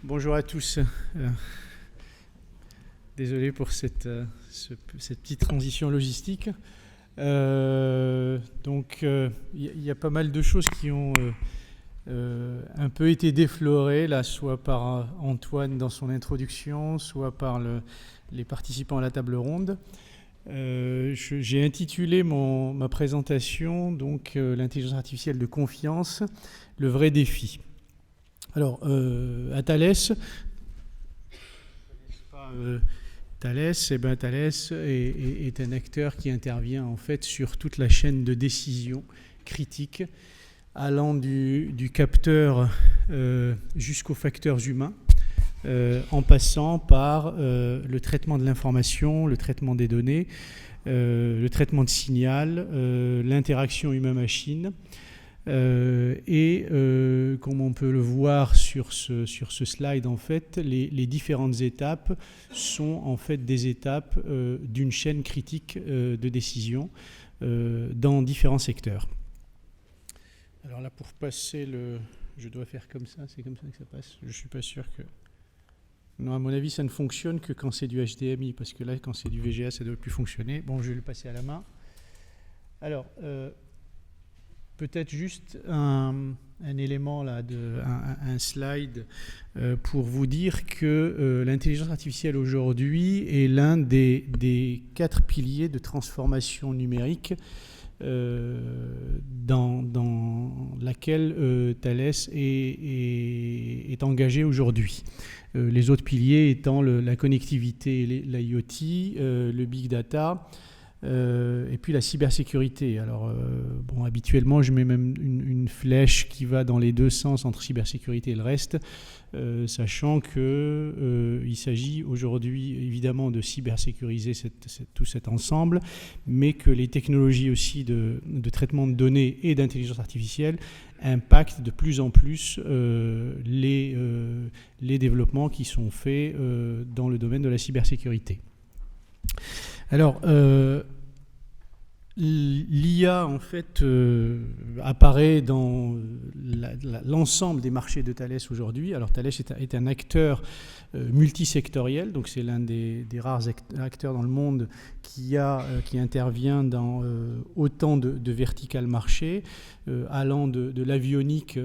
Bonjour à tous. Désolé pour cette petite transition logistique. Donc, il y a pas mal de choses qui ont un peu été déflorées, là, soit par Antoine dans son introduction, soit par les participants à la table ronde. J'ai intitulé ma présentation, donc, l'intelligence artificielle de confiance, le vrai défi. Alors, à Thales, Thales est un acteur qui intervient en fait sur toute la chaîne de décision critique, allant du capteur jusqu'aux facteurs humains, en passant par le traitement de l'information, le traitement des données, le traitement de signal, l'interaction humain-machine. Comme on peut le voir sur ce slide, en fait, les différentes étapes sont en fait des étapes d'une chaîne critique de décision dans différents secteurs. Alors là, pour passer je dois faire comme ça, c'est comme ça que ça passe. Je ne suis pas sûr que... Non, à mon avis, ça ne fonctionne que quand c'est du HDMI, parce que là, quand c'est du VGA, ça ne doit plus fonctionner. Bon, je vais le passer à la main. Alors... peut-être juste un élément là, un slide pour vous dire que l'intelligence artificielle aujourd'hui est l'un des 4 piliers de transformation numérique dans laquelle Thales est engagé aujourd'hui. Les autres piliers étant la connectivité, l'IoT, le big data, et puis la cybersécurité. Alors, habituellement, je mets même une flèche qui va dans les deux sens entre cybersécurité et le reste, sachant qu'il s'agit aujourd'hui évidemment de cybersécuriser tout cet ensemble, mais que les technologies aussi de traitement de données et d'intelligence artificielle impactent de plus en plus les développements qui sont faits dans le domaine de la cybersécurité. Alors, l'IA, en fait, apparaît dans l'ensemble des marchés de Thales aujourd'hui. Alors, Thales est un acteur multisectoriel, donc c'est l'un des rares acteurs dans le monde qui intervient dans autant de verticales marchés, allant de l'avionique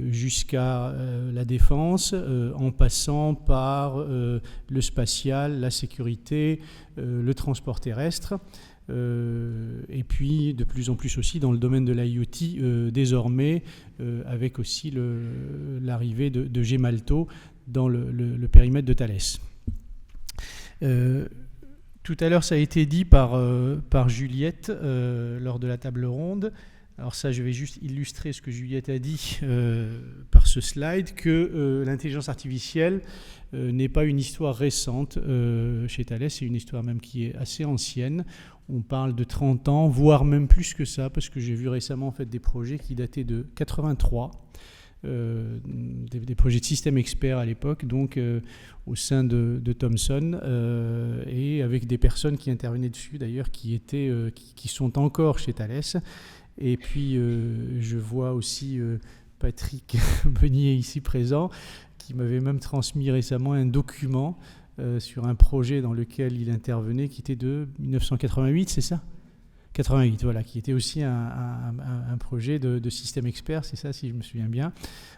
jusqu'à la défense, en passant par le spatial, la sécurité, le transport terrestre, et puis de plus en plus aussi dans le domaine de l'IoT désormais, avec aussi l'arrivée de Gemalto dans le périmètre de Thales. Tout à l'heure, ça a été dit par Juliette lors de la table ronde. Alors ça, je vais juste illustrer ce que Juliette a dit par ce slide, que l'intelligence artificielle n'est pas une histoire récente chez Thales, c'est une histoire même qui est assez ancienne. On parle de 30 ans, voire même plus que ça, parce que j'ai vu récemment en fait, des projets qui dataient de 83, des projets de système expert à l'époque, donc au sein de Thomson, et avec des personnes qui intervenaient dessus d'ailleurs, qui sont encore chez Thales. Et puis, je vois aussi Patrick Beunier ici présent, qui m'avait même transmis récemment un document sur un projet dans lequel il intervenait, qui était de 1988, c'est ça ? 88, voilà, qui était aussi un projet de système expert, c'est ça, si je me souviens bien.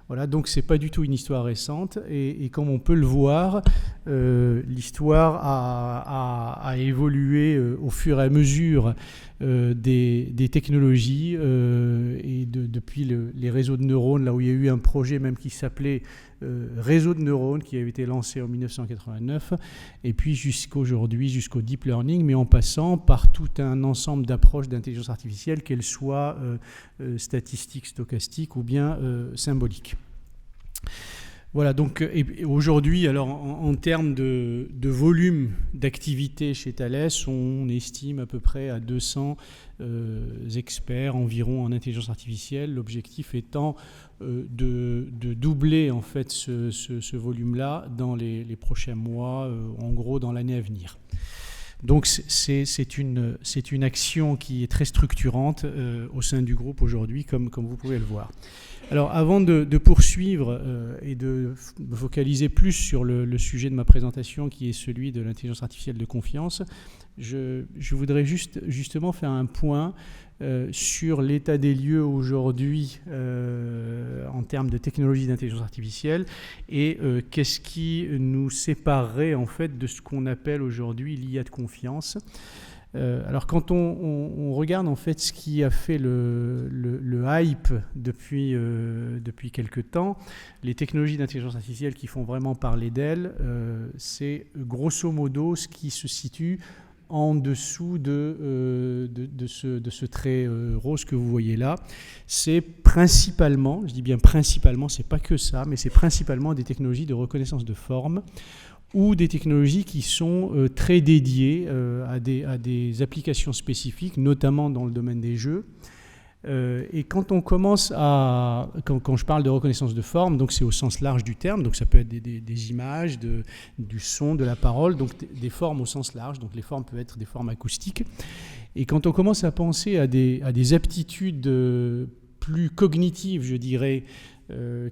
Voilà, donc c'est pas du tout une histoire récente, et comme on peut le voir, l'histoire a évolué au fur et à mesure des technologies, et depuis les réseaux de neurones, là où il y a eu un projet même qui s'appelait réseau de neurones, qui avait été lancé en 1989, et puis jusqu'aujourd'hui, jusqu'au deep learning, mais en passant par tout un ensemble d'approches d'intelligence artificielle, qu'elles soient statistiques, stochastiques ou bien symboliques. Voilà, donc aujourd'hui, alors en termes de volume d'activité chez Thales, on estime à peu près à 200 experts environ en intelligence artificielle. L'objectif étant de doubler en fait ce volume-là dans les prochains mois, en gros dans l'année à venir. Donc c'est une action qui est très structurante au sein du groupe aujourd'hui, comme vous pouvez le voir. Alors, avant de poursuivre et de me focaliser plus sur le sujet de ma présentation, qui est celui de l'intelligence artificielle de confiance, je voudrais justement faire un point sur l'état des lieux aujourd'hui en termes de technologie d'intelligence artificielle et qu'est-ce qui nous séparerait en fait de ce qu'on appelle aujourd'hui l'IA de confiance. Alors quand on regarde en fait ce qui a fait le hype depuis quelques temps, les technologies d'intelligence artificielle qui font vraiment parler d'elles, c'est grosso modo ce qui se situe en dessous de ce trait rose que vous voyez là. C'est principalement, je dis bien principalement, c'est pas que ça, mais c'est principalement des technologies de reconnaissance de forme ou des technologies qui sont très dédiées à des applications spécifiques, notamment dans le domaine des jeux. Et quand on commence quand je parle de reconnaissance de forme, donc c'est au sens large du terme, donc ça peut être des images, du son, de la parole, donc des formes au sens large, donc les formes peuvent être des formes acoustiques. Et quand on commence à penser à des aptitudes plus cognitives, je dirais,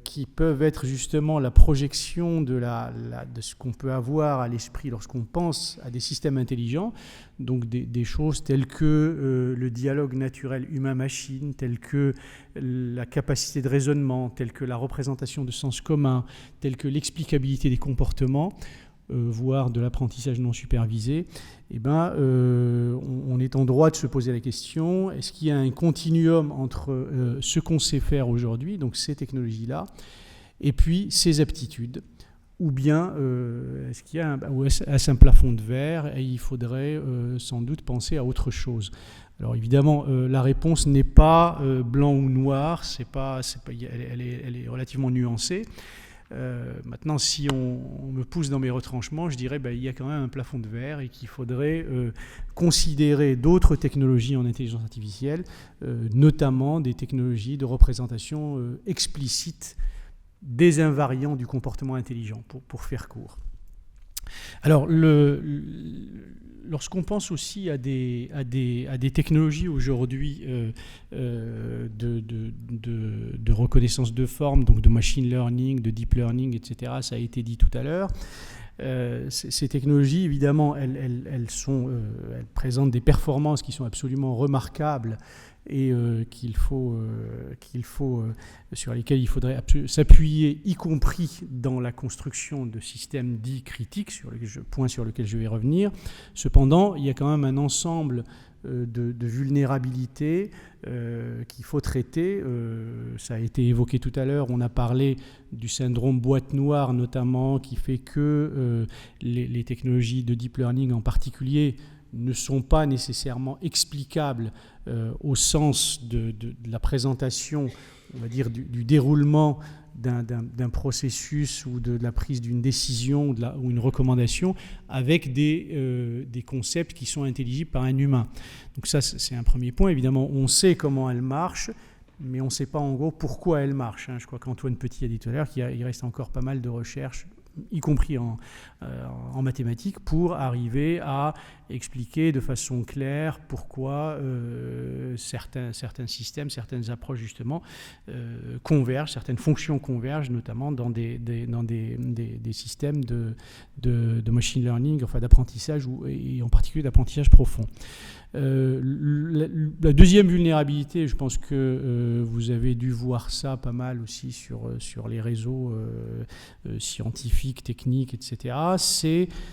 qui peuvent être justement la projection de ce qu'on peut avoir à l'esprit lorsqu'on pense à des systèmes intelligents, donc des choses telles que le dialogue naturel humain-machine, telles que la capacité de raisonnement, telles que la représentation de sens commun, telles que l'explicabilité des comportements, voire de l'apprentissage non supervisé, on est en droit de se poser la question, est-ce qu'il y a un continuum entre ce qu'on sait faire aujourd'hui, donc ces technologies-là, et puis ces aptitudes, ou bien est-ce qu'il y a un plafond de verre et il faudrait sans doute penser à autre chose. Alors évidemment, la réponse n'est pas blanc ou noir, elle est relativement nuancée. Maintenant, si on me pousse dans mes retranchements, je dirais il y a quand même un plafond de verre et qu'il faudrait considérer d'autres technologies en intelligence artificielle, notamment des technologies de représentation explicite des invariants du comportement intelligent, pour faire court. Alors, lorsqu'on pense aussi à des technologies aujourd'hui de reconnaissance de forme, donc de machine learning, de deep learning, etc., ça a été dit tout à l'heure, ces technologies, évidemment, elles présentent des performances qui sont absolument remarquables et sur lesquels il faudrait s'appuyer, y compris dans la construction de systèmes dits critiques, point sur lequel je vais revenir. Cependant, il y a quand même un ensemble de vulnérabilités qu'il faut traiter. Ça a été évoqué tout à l'heure, on a parlé du syndrome boîte noire notamment, qui fait que les technologies de deep learning en particulier ne sont pas nécessairement explicables au sens de la présentation, on va dire, du déroulement d'un processus ou de la prise d'une décision ou une recommandation avec des concepts qui sont intelligibles par un humain. Donc ça, c'est un premier point. Évidemment, on sait comment elle marche, mais on ne sait pas en gros pourquoi elle marche. Je crois qu'Antoine Petit a dit tout à l'heure qu'il reste encore pas mal de recherches, y compris en mathématiques, pour arriver à expliquer de façon claire pourquoi certains systèmes, certaines approches justement convergent, certaines fonctions convergent, notamment dans des systèmes de machine learning, enfin d'apprentissage, et en particulier d'apprentissage profond. La deuxième vulnérabilité, je pense que vous avez dû voir ça pas mal aussi sur les réseaux scientifiques, techniques, etc.,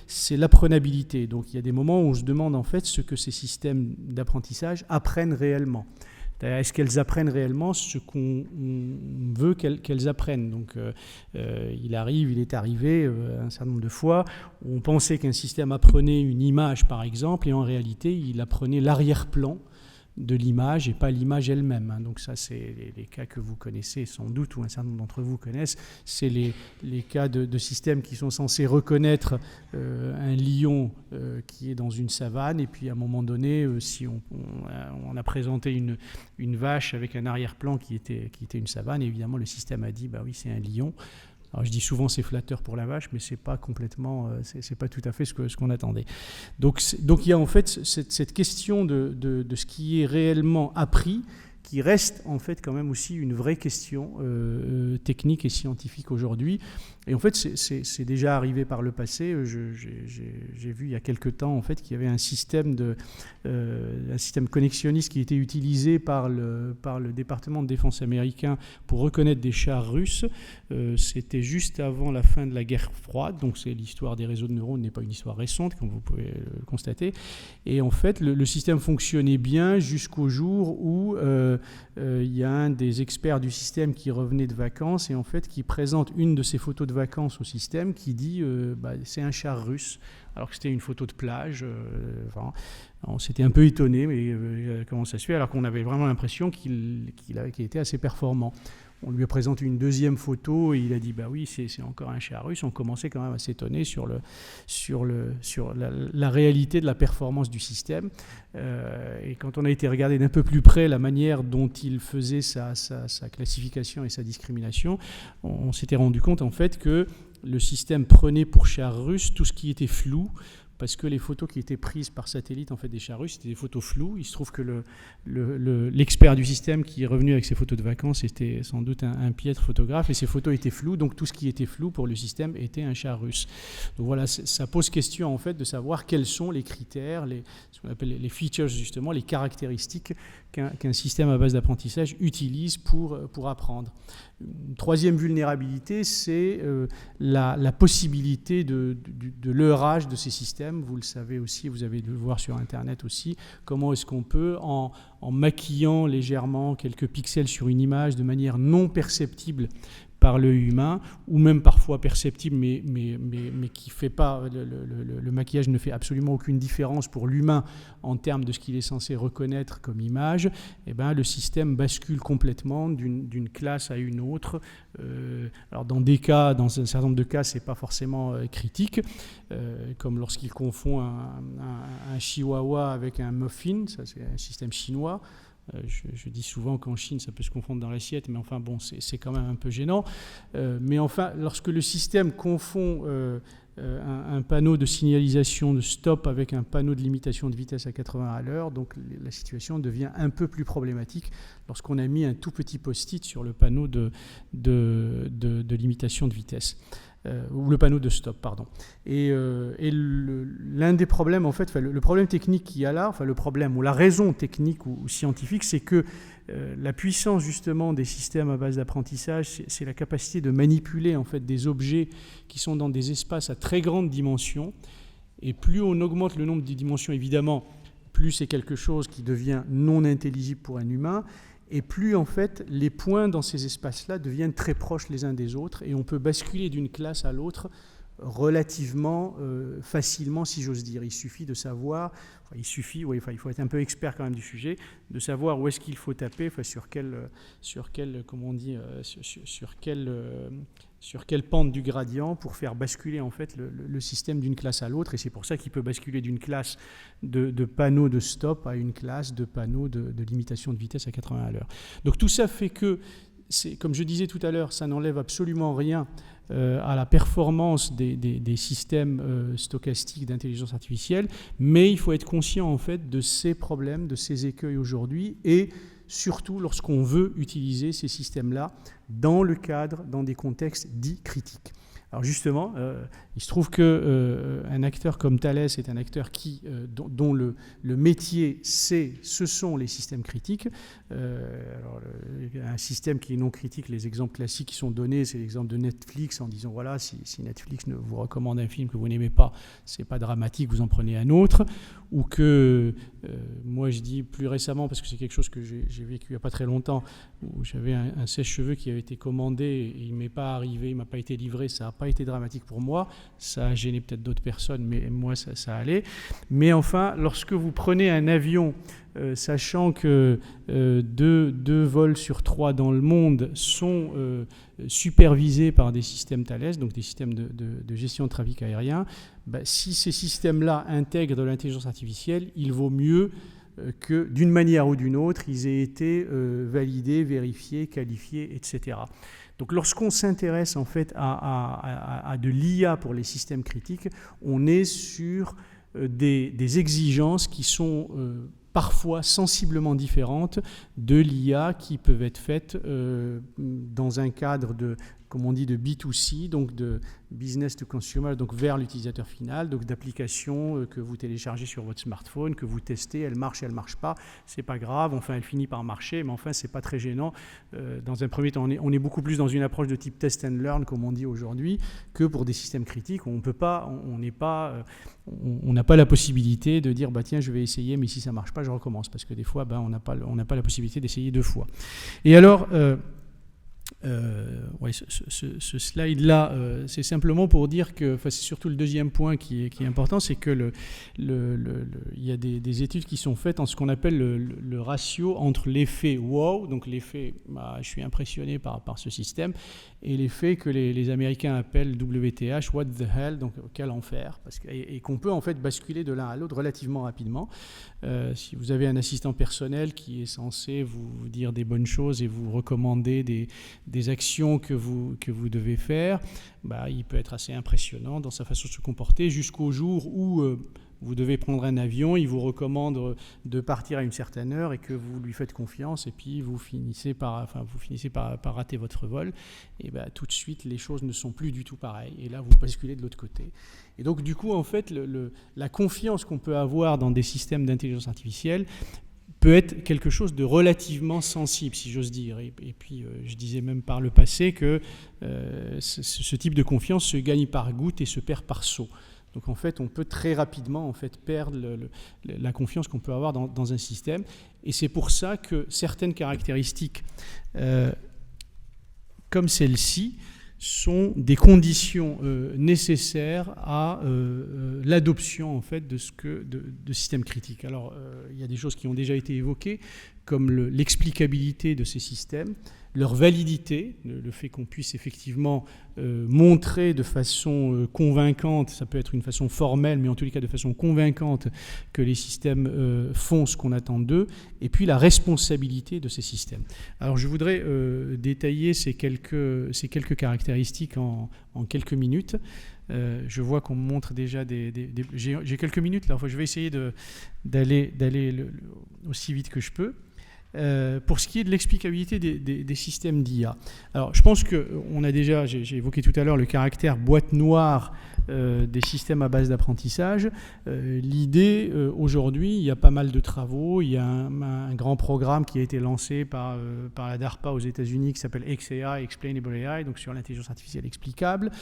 c'est l'apprenabilité. Donc il y a des moments où on se demande en fait ce que ces systèmes d'apprentissage apprennent réellement. Est-ce qu'elles apprennent réellement ce qu'on veut qu'elles apprennent? Donc, il est arrivé un certain nombre de fois où on pensait qu'un système apprenait une image, par exemple, et en réalité, il apprenait l'arrière-plan de l'image et pas l'image elle-même. Donc ça, c'est les cas que vous connaissez sans doute, ou un certain nombre d'entre vous connaissent. C'est les cas de systèmes qui sont censés reconnaître un lion qui est dans une savane, et puis à un moment donné, si on a présenté une vache avec un arrière-plan qui était une savane, et évidemment le système a dit bah oui, c'est un lion. Alors je dis souvent c'est flatteur pour la vache, mais c'est pas complètement, c'est pas tout à fait ce qu'on attendait. Donc il y a en fait cette question de ce qui est réellement appris qui reste en fait quand même aussi une vraie question technique et scientifique aujourd'hui. Et en fait, c'est déjà arrivé par le passé. J'ai vu il y a quelque temps en fait qu'il y avait un système connexionniste qui était utilisé par le département de défense américain pour reconnaître des chars russes. C'était juste avant la fin de la guerre froide, donc c'est l'histoire des réseaux de neurones n'est pas une histoire récente, comme vous pouvez le constater. Et en fait, le système fonctionnait bien jusqu'au jour où il y a un des experts du système qui revenait de vacances et en fait qui présente une de ses photos de vacances au système qui dit c'est un char russe, alors que c'était une photo de plage. On s'était un peu étonné, mais comment ça se fait, alors qu'on avait vraiment l'impression qu'il était assez performant. On lui a présenté une deuxième photo et il a dit oui, c'est encore un char russe. On commençait quand même à s'étonner sur la réalité de la performance du système. Et quand on a été regarder d'un peu plus près la manière dont il faisait sa classification et sa discrimination, on s'était rendu compte en fait que le système prenait pour char russe tout ce qui était flou, parce que les photos qui étaient prises par satellite en fait, des chars russes, c'était des photos floues. Il se trouve que l'expert du système qui est revenu avec ses photos de vacances était sans doute un piètre photographe, et ces photos étaient floues, donc tout ce qui était flou pour le système était un char russe. Donc voilà, ça pose question en fait de savoir quels sont les critères, ce qu'on appelle les features justement, les caractéristiques qu'un système à base d'apprentissage utilise pour apprendre. Une troisième vulnérabilité, c'est la possibilité de leurrage de ces systèmes. Vous le savez aussi, vous avez dû le voir sur Internet aussi, comment est-ce qu'on peut, en maquillant légèrement quelques pixels sur une image de manière non perceptible par l'œil humain, ou même parfois perceptible, mais qui fait pas, le maquillage ne fait absolument aucune différence pour l'humain en termes de ce qu'il est censé reconnaître comme image, et le système bascule complètement d'une classe à une autre. Alors dans un certain nombre de cas, c'est pas forcément critique, comme lorsqu'il confond un chihuahua avec un muffin, ça c'est un système chinois. Je dis souvent qu'en Chine, ça peut se confondre dans l'assiette, mais enfin, bon, c'est quand même un peu gênant. Mais enfin, lorsque le système confond un panneau de signalisation de stop avec un panneau de limitation de vitesse à 80 à l'heure, donc la situation devient un peu plus problématique lorsqu'on a mis un tout petit post-it sur le panneau de limitation de vitesse. Ou le panneau de stop, pardon. Et l'un des problèmes, en fait, le problème technique qu'il y a là, le problème ou la raison technique ou scientifique, c'est que la puissance justement des systèmes à base d'apprentissage, c'est la capacité de manipuler en fait des objets qui sont dans des espaces à très grande dimension. Et plus on augmente le nombre de dimensions, évidemment, plus c'est quelque chose qui devient non intelligible pour un humain. Et plus, en fait, les points dans ces espaces-là deviennent très proches les uns des autres, et on peut basculer d'une classe à l'autre relativement facilement, si j'ose dire. Il suffit de savoir, il faut être un peu expert quand même du sujet, de savoir où est-ce qu'il faut taper, sur quelle pente du gradient pour faire basculer en fait le système d'une classe à l'autre. Et c'est pour ça qu'il peut basculer d'une classe de panneaux de stop à une classe de panneaux de limitation de vitesse à 80 à l'heure. Donc tout ça fait que, comme je disais tout à l'heure, ça n'enlève absolument rien à la performance des systèmes stochastiques d'intelligence artificielle, mais il faut être conscient en fait de ces problèmes, de ces écueils aujourd'hui, et surtout lorsqu'on veut utiliser ces systèmes-là dans des contextes dits critiques. Alors justement, il se trouve qu'un acteur comme Thales est un acteur dont le métier, ce sont les systèmes critiques. Un système qui est non critique, les exemples classiques qui sont donnés, c'est l'exemple de Netflix en disant voilà, si Netflix vous recommande un film que vous n'aimez pas, c'est pas dramatique, vous en prenez un autre. Ou que, moi je dis plus récemment, parce que c'est quelque chose que j'ai vécu il n'y a pas très longtemps, où j'avais un sèche-cheveux qui avait été commandé et il ne m'est pas arrivé, il ne m'a pas été livré, ça n'a pas été dramatique pour moi, ça a gêné peut-être d'autres personnes, mais moi ça allait. Mais enfin, lorsque vous prenez un avion, sachant que 2 vols sur 3 dans le monde sont supervisés par des systèmes Thales, donc des systèmes de gestion de trafic aérien, si ces systèmes-là intègrent de l'intelligence artificielle, il vaut mieux que d'une manière ou d'une autre, ils aient été validés, vérifiés, qualifiés, etc. Donc lorsqu'on s'intéresse en fait à de l'IA pour les systèmes critiques, on est sur des exigences qui sont parfois sensiblement différentes de l'IA qui peuvent être faites dans un cadre de, comme on dit, de B2C, donc de business to consumer, donc vers l'utilisateur final, donc d'applications que vous téléchargez sur votre smartphone, que vous testez, elle marche pas, c'est pas grave, enfin elle finit par marcher, mais enfin c'est pas très gênant. Dans un premier temps, on est beaucoup plus dans une approche de type test and learn, comme on dit aujourd'hui, que pour des systèmes critiques où on n'a pas la possibilité de dire tiens, je vais essayer, mais si ça marche pas, je recommence, parce que des fois on n'a pas la possibilité d'essayer 2 fois. Et alors ce slide-là, c'est simplement pour dire que, c'est surtout le deuxième point qui est important, c'est que il y a des études qui sont faites en ce qu'on appelle le ratio entre l'effet wow, donc l'effet je suis impressionné par ce système, et l'effet que les Américains appellent WTH, what the hell, donc quel enfer, et qu'on peut en fait basculer de l'un à l'autre relativement rapidement. Si vous avez un assistant personnel qui est censé vous dire des bonnes choses et vous recommander des actions que vous devez faire, il peut être assez impressionnant dans sa façon de se comporter jusqu'au jour où vous devez prendre un avion, il vous recommande de partir à une certaine heure et que vous lui faites confiance et puis vous finissez par rater votre vol, et tout de suite les choses ne sont plus du tout pareilles et là vous basculez de l'autre côté. Et donc du coup en fait la confiance qu'on peut avoir dans des systèmes d'intelligence artificielle peut être quelque chose de relativement sensible, si j'ose dire. Et puis, je disais même par le passé que ce type de confiance se gagne par goutte et se perd par saut. Donc, en fait, on peut très rapidement perdre la confiance qu'on peut avoir dans un système. Et c'est pour ça que certaines caractéristiques comme celle-ci sont des conditions nécessaires à l'adoption en fait de systèmes critiques. Alors il y a des choses qui ont déjà été évoquées comme l'explicabilité de ces systèmes, leur validité, le fait qu'on puisse effectivement montrer de façon convaincante, ça peut être une façon formelle, mais en tous les cas de façon convaincante, que les systèmes font ce qu'on attend d'eux, et puis la responsabilité de ces systèmes. Alors je voudrais détailler ces quelques caractéristiques en quelques minutes. Je vois qu'on me montre déjà j'ai quelques minutes là, je vais essayer d'aller aussi vite que je peux. Pour ce qui est de l'explicabilité des systèmes d'IA. Alors, je pense qu'on a déjà, j'ai évoqué tout à l'heure le caractère boîte noire des systèmes à base d'apprentissage. L'idée, aujourd'hui, il y a pas mal de travaux. Il y a un grand programme qui a été lancé par la DARPA aux États-Unis qui s'appelle XAI, Explainable AI, donc sur l'intelligence artificielle explicable.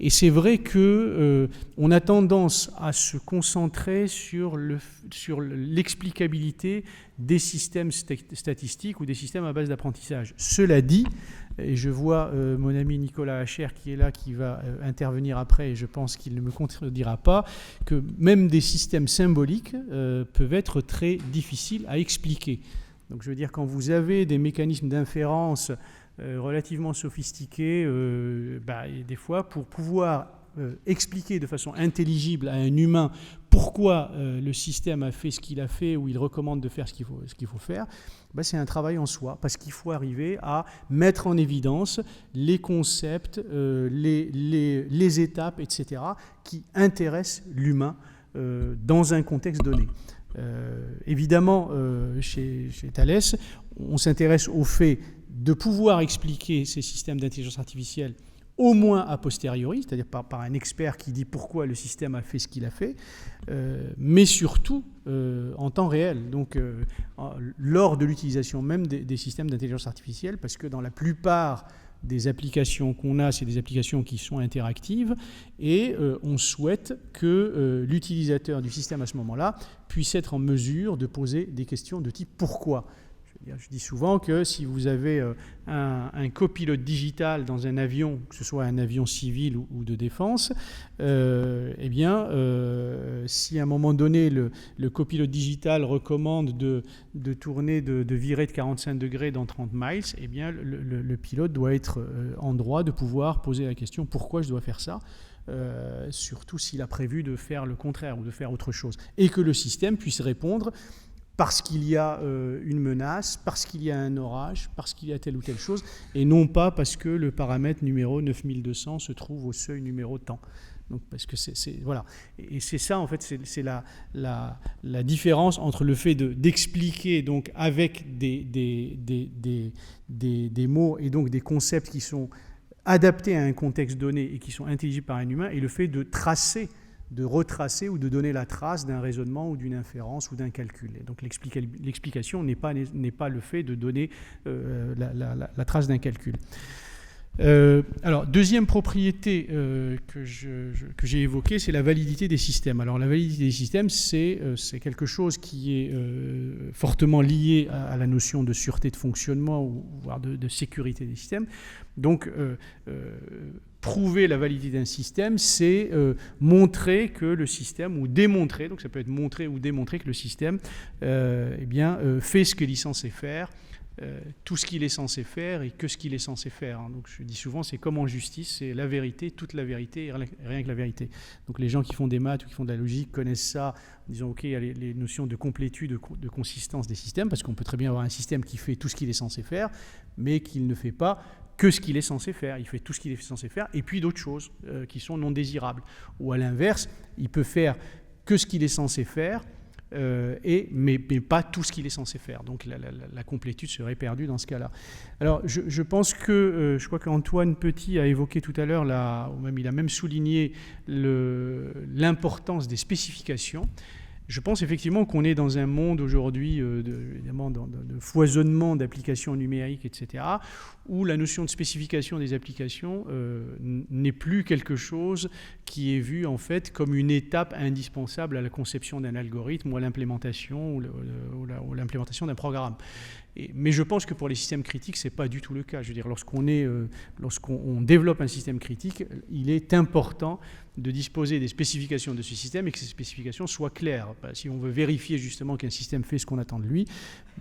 Et c'est vrai qu'on a tendance à se concentrer sur l'explicabilité des systèmes statistiques ou des systèmes à base d'apprentissage. Cela dit, et je vois mon ami Nicolas Hacher qui est là, qui va intervenir après, et je pense qu'il ne me contredira pas, que même des systèmes symboliques peuvent être très difficiles à expliquer. Donc je veux dire, quand vous avez des mécanismes d'inférence relativement sophistiqués, des fois, pour pouvoir expliquer de façon intelligible à un humain pourquoi le système a fait ce qu'il a fait ou il recommande de faire ce qu'il faut faire, c'est un travail en soi, parce qu'il faut arriver à mettre en évidence les concepts, les étapes, etc., qui intéressent l'humain dans un contexte donné. Évidemment, chez Thales, on s'intéresse au fait de pouvoir expliquer ces systèmes d'intelligence artificielle au moins a posteriori, c'est-à-dire par un expert qui dit pourquoi le système a fait ce qu'il a fait, mais surtout en temps réel, donc lors de l'utilisation même des systèmes d'intelligence artificielle, parce que dans la plupart des applications qu'on a, c'est des applications qui sont interactives, et on souhaite que l'utilisateur du système à ce moment-là puisse être en mesure de poser des questions de type « pourquoi ?» Je dis souvent que si vous avez un copilote digital dans un avion, que ce soit un avion civil ou de défense, si à un moment donné le copilote digital recommande de tourner, de virer de 45 degrés dans 30 miles, le pilote doit être en droit de pouvoir poser la question pourquoi je dois faire ça, surtout s'il a prévu de faire le contraire ou de faire autre chose, et que le système puisse répondre parce qu'il y a une menace, parce qu'il y a un orage, parce qu'il y a telle ou telle chose, et non pas parce que le paramètre numéro 9200 se trouve au seuil numéro tant. Donc, parce que voilà. Et c'est ça, en fait, c'est la différence entre le fait d'expliquer donc, avec des mots et donc des concepts qui sont adaptés à un contexte donné et qui sont intelligibles par un humain, et le fait de tracer, de retracer ou de donner la trace d'un raisonnement ou d'une inférence ou d'un calcul. Et donc l'explication n'est pas le fait de donner la trace d'un calcul. Alors, deuxième propriété que j'ai évoquée, c'est la validité des systèmes. Alors, la validité des systèmes, c'est quelque chose qui est fortement lié à la notion de sûreté de fonctionnement, ou voire de sécurité des systèmes. Donc, prouver la validité d'un système, c'est montrer que le système, ou démontrer, donc ça peut être montrer ou démontrer que le système fait ce qu'il est censé faire, tout ce qu'il est censé faire et que ce qu'il est censé faire. Donc je dis souvent, c'est comme en justice, c'est la vérité, toute la vérité et rien que la vérité. Donc les gens qui font des maths ou qui font de la logique connaissent ça en disant ok, il y a les notions de complétude, de consistance des systèmes, parce qu'on peut très bien avoir un système qui fait tout ce qu'il est censé faire, mais qu'il ne fait pas que ce qu'il est censé faire. Il fait tout ce qu'il est censé faire et puis d'autres choses qui sont non désirables. Ou à l'inverse, il peut faire que ce qu'il est censé faire, mais pas tout ce qu'il est censé faire. Donc la complétude serait perdue dans ce cas-là. Alors je pense que, je crois qu'Antoine Petit a évoqué tout à l'heure, il a même souligné l'importance des spécifications. Je pense effectivement qu'on est dans un monde aujourd'hui, évidemment, de foisonnement d'applications numériques, etc., où la notion de spécification des applications n'est plus quelque chose qui est vu en fait comme une étape indispensable à la conception d'un algorithme ou à l'implémentation ou l'implémentation d'un programme. Mais je pense que pour les systèmes critiques, ce n'est pas du tout le cas. Je veux dire, lorsqu'on développe un système critique, il est important de disposer des spécifications de ce système et que ces spécifications soient claires. Si on veut vérifier justement qu'un système fait ce qu'on attend de lui,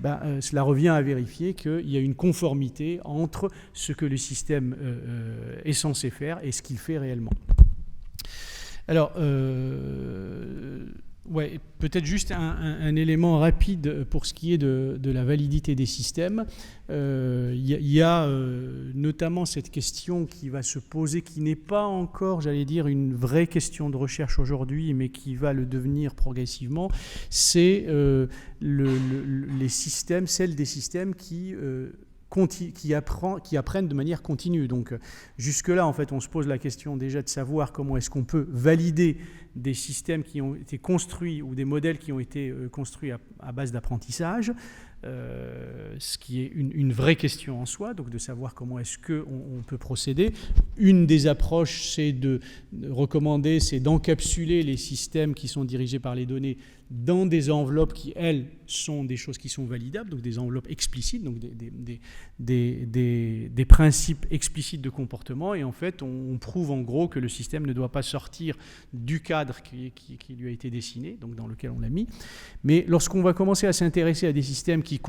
cela revient à vérifier qu'il y a une conformité entre ce que le système est censé faire et ce qu'il fait réellement. Alors, peut-être juste un élément rapide pour ce qui est de la validité des systèmes. Il y a notamment cette question qui va se poser, qui n'est pas encore, j'allais dire, une vraie question de recherche aujourd'hui, mais qui va le devenir progressivement, c'est les systèmes, celle des systèmes qui apprennent de manière continue. Donc jusque-là, en fait, on se pose la question déjà de savoir comment est-ce qu'on peut valider des systèmes qui ont été construits ou des modèles qui ont été construits à base d'apprentissage, ce qui est une vraie question en soi, donc de savoir comment est-ce qu'on peut procéder. Une des approches, c'est de recommander, c'est d'encapsuler les systèmes qui sont dirigés par les données dans des enveloppes qui, elles, sont des choses qui sont validables, donc des enveloppes explicites, donc des principes explicites de comportement, et en fait, on prouve en gros que le système ne doit pas sortir du cadre qui lui a été dessiné, donc dans lequel on l'a mis. Mais lorsqu'on va commencer à s'intéresser à des systèmes qui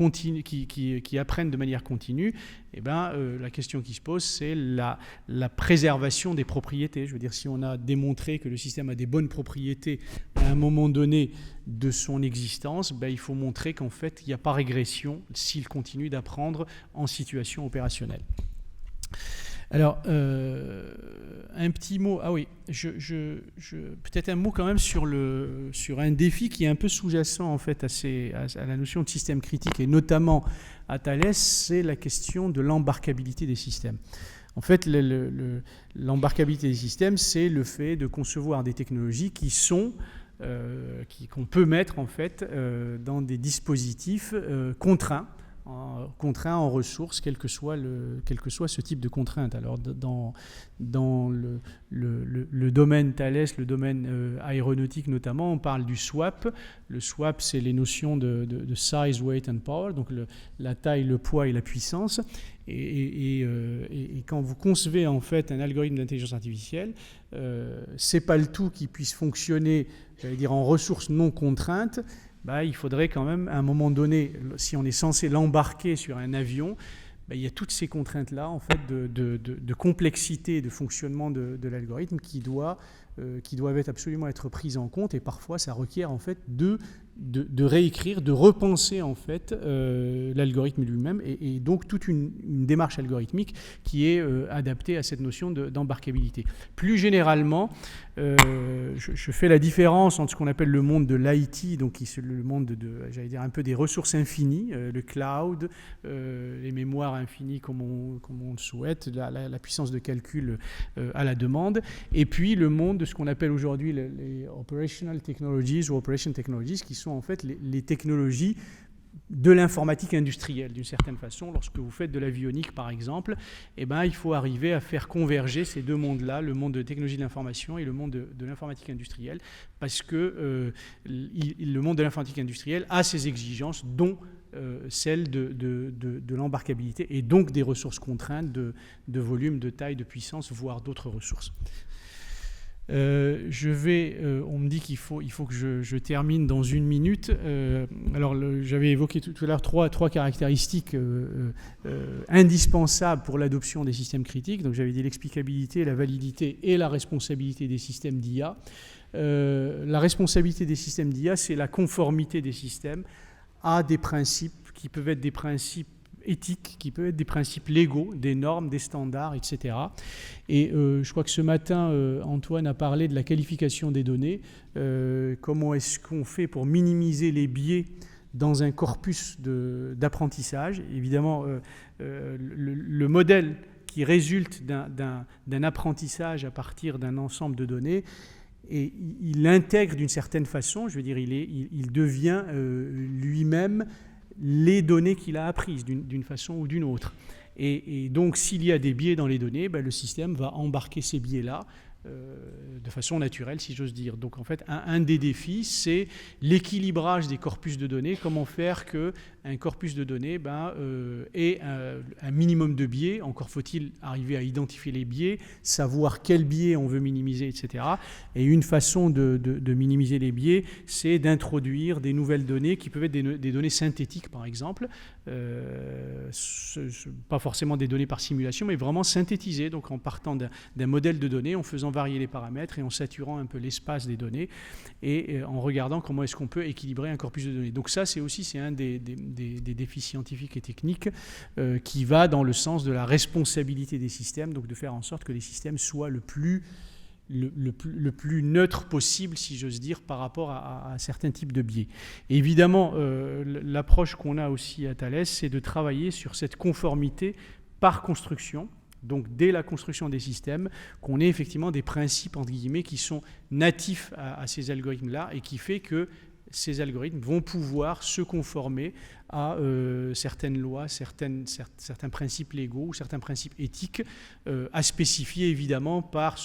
apprennent de manière continue, la question qui se pose, c'est la préservation des propriétés. Je veux dire, si on a démontré que le système a des bonnes propriétés à un moment donné de son existence, il faut montrer qu'en fait, il n'y a pas régression s'il continue d'apprendre en situation opérationnelle. Alors, un petit mot, peut-être un mot quand même sur un défi qui est un peu sous-jacent en fait à la notion de système critique, et notamment à Thales, c'est la question de l'embarquabilité des systèmes. En fait, l'embarquabilité des systèmes, c'est le fait de concevoir des technologies qu'on peut mettre en fait dans des dispositifs contraints en ressources, quel que soit ce type de contrainte. Alors dans le domaine Thales, le domaine aéronautique notamment, on parle du SWAP. Le SWAP, c'est les notions de size, weight and power, donc la taille, le poids et la puissance. Et quand vous concevez en fait un algorithme d'intelligence artificielle, c'est pas le tout qui puisse fonctionner, j'allais dire, en ressources non contraintes. Il faudrait quand même, à un moment donné, si on est censé l'embarquer sur un avion, il y a toutes ces contraintes-là en fait, de complexité et de fonctionnement de l'algorithme qui doivent absolument être prises en compte, et parfois ça requiert en fait de réécrire, de repenser en fait l'algorithme lui-même et donc toute une démarche algorithmique qui est adaptée à cette notion d'embarquabilité. Plus généralement, je fais la différence entre ce qu'on appelle le monde de l'IT, donc le monde j'allais dire un peu des ressources infinies, le cloud, les mémoires infinies comme on le souhaite, la puissance de calcul à la demande, et puis le monde de ce qu'on appelle aujourd'hui les operational technologies ou operation technologies, qui sont en fait les technologies de l'informatique industrielle, d'une certaine façon. Lorsque vous faites de l'avionique, par exemple, eh ben, il faut arriver à faire converger ces deux mondes-là, le monde de la technologie de l'information et le monde de l'informatique industrielle, parce que le monde de l'informatique industrielle a ses exigences, dont celle de l'embarquabilité, et donc des ressources contraintes de volume, de taille, de puissance, voire d'autres ressources. On me dit qu'il faut que je termine dans 1 minute. Alors, j'avais évoqué tout à l'heure trois caractéristiques indispensables pour l'adoption des systèmes critiques. Donc, j'avais dit l'explicabilité, la validité et la responsabilité des systèmes d'IA. La responsabilité des systèmes d'IA, c'est la conformité des systèmes à des principes qui peuvent être des principes éthiques, qui peuvent être des principes légaux, des normes, des standards, etc. Et je crois que ce matin, Antoine a parlé de la qualification des données. Comment est-ce qu'on fait pour minimiser les biais dans un corpus d'apprentissage? Évidemment, le modèle qui résulte d'un apprentissage à partir d'un ensemble de données, et il intègre d'une certaine façon, je veux dire, il devient lui-même les données qu'il a apprises d'une façon ou d'une autre. Et donc, s'il y a des biais dans les données, le système va embarquer ces biais-là de façon naturelle, si j'ose dire. Donc, en fait, un des défis, c'est l'équilibrage des corpus de données. Comment faire qu'un corpus de données ait un minimum de biais. Encore faut-il arriver à identifier les biais, savoir quels biais on veut minimiser, etc. Et une façon de minimiser les biais, c'est d'introduire des nouvelles données qui peuvent être des données synthétiques, par exemple. Pas forcément des données par simulation, mais vraiment synthétisées, donc en partant d'un modèle de données, en faisant varier les paramètres et en saturant un peu l'espace des données et en regardant comment est-ce qu'on peut équilibrer un corpus de données. Donc ça, c'est un des défis scientifiques et techniques qui va dans le sens de la responsabilité des systèmes, donc de faire en sorte que les systèmes soient le plus neutre possible, si j'ose dire, par rapport à certains types de biais. Et évidemment, l'approche qu'on a aussi à Thales, c'est de travailler sur cette conformité par construction. Donc, dès la construction des systèmes, qu'on ait effectivement des principes, entre guillemets, qui sont natifs à ces algorithmes-là et qui fait que ces algorithmes vont pouvoir se conformer à certaines lois, certains principes légaux ou certains principes éthiques à spécifier évidemment par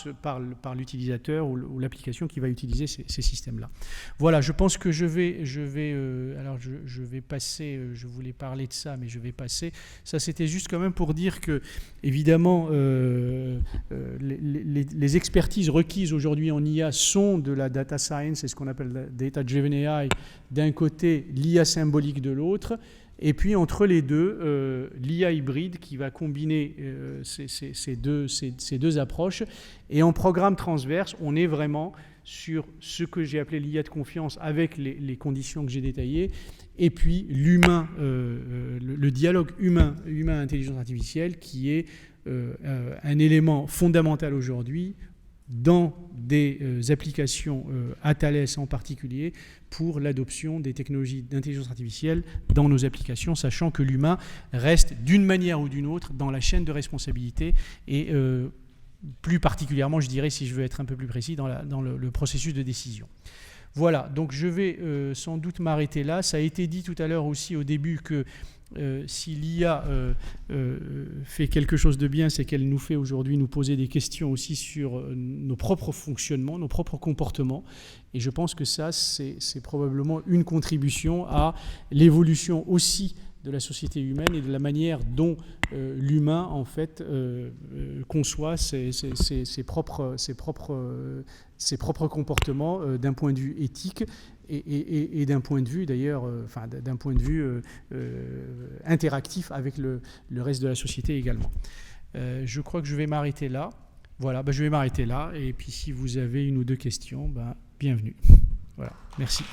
l'utilisateur ou l'application qui va utiliser ces systèmes-là. Voilà, je pense que je vais passer, je voulais parler de ça, mais je vais passer. Ça, c'était juste quand même pour dire que, évidemment, les expertises requises aujourd'hui en IA sont de la data science, c'est ce qu'on appelle la data-driven AI, d'un côté, l'IA symbolique de l'autre, et puis entre les deux, l'IA hybride qui va combiner ces deux approches. Et en programme transverse, on est vraiment sur ce que j'ai appelé l'IA de confiance avec les conditions que j'ai détaillées, et puis l'humain, le dialogue humain-intelligence artificielle qui est un élément fondamental aujourd'hui dans des applications à Thales en particulier pour l'adoption des technologies d'intelligence artificielle dans nos applications, sachant que l'humain reste d'une manière ou d'une autre dans la chaîne de responsabilité et plus particulièrement, je dirais, si je veux être un peu plus précis, dans le processus de décision. Voilà, donc je vais sans doute m'arrêter là. Ça a été dit tout à l'heure aussi au début que si l'IA fait quelque chose de bien, c'est qu'elle nous fait aujourd'hui nous poser des questions aussi sur nos propres fonctionnements, nos propres comportements. Et je pense que ça, c'est probablement une contribution à l'évolution aussi de la société humaine et de la manière dont l'humain, en fait, conçoit ses propres comportements d'un point de vue éthique et d'un point de vue, d'ailleurs, d'un point de vue interactif avec le reste de la société également. Je crois que je vais m'arrêter là. Voilà, je vais m'arrêter là. Et puis, si vous avez 1 ou 2 questions, bienvenue. Voilà, merci.